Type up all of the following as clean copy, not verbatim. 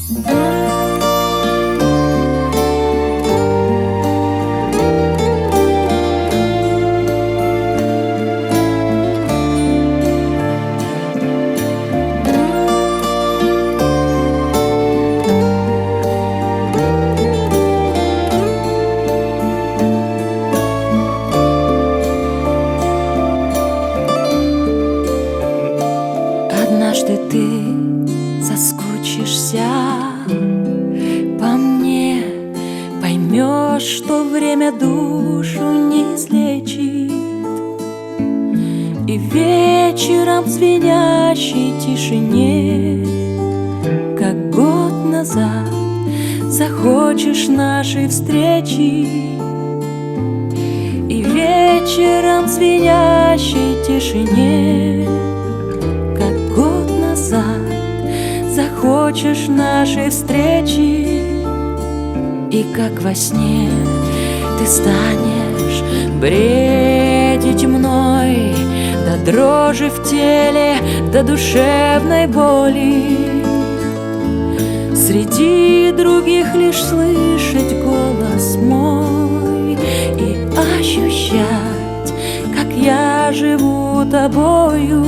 Однажды ты соскучишься по мне, поймешь, что время душу не излечит, и вечером в звенящей тишине, как год назад, захочешь нашей встречи. И вечером в звенящей тишине, захочешь нашей встречи. И как во сне ты станешь бредить мной, до дрожи в теле, до душевной боли. Среди других лишь слышать голос мой и ощущать, как я живу тобою.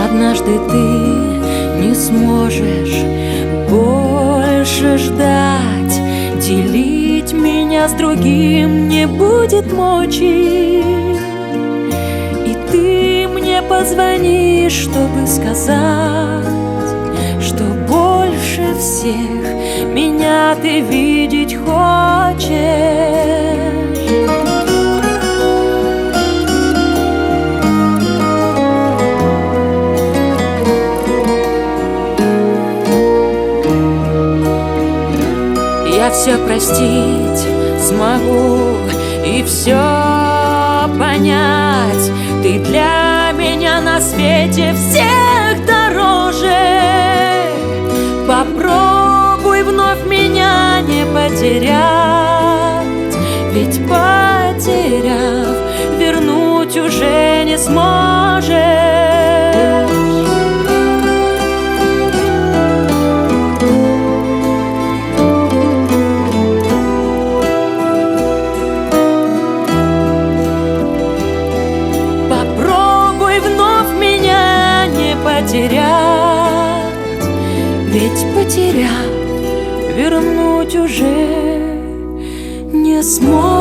Однажды ты не сможешь больше ждать, делить меня с другим не будет мочи. И ты мне позвонишь, чтобы сказать, что больше всех меня ты видеть хочешь. Я все простить смогу и все понять. Ты для меня на свете всех дороже. Попробуй вновь меня не потерять, ведь потеряв, вернуть уже не сможешь. Потерять, ведь потеряв, вернуть уже не сможешь.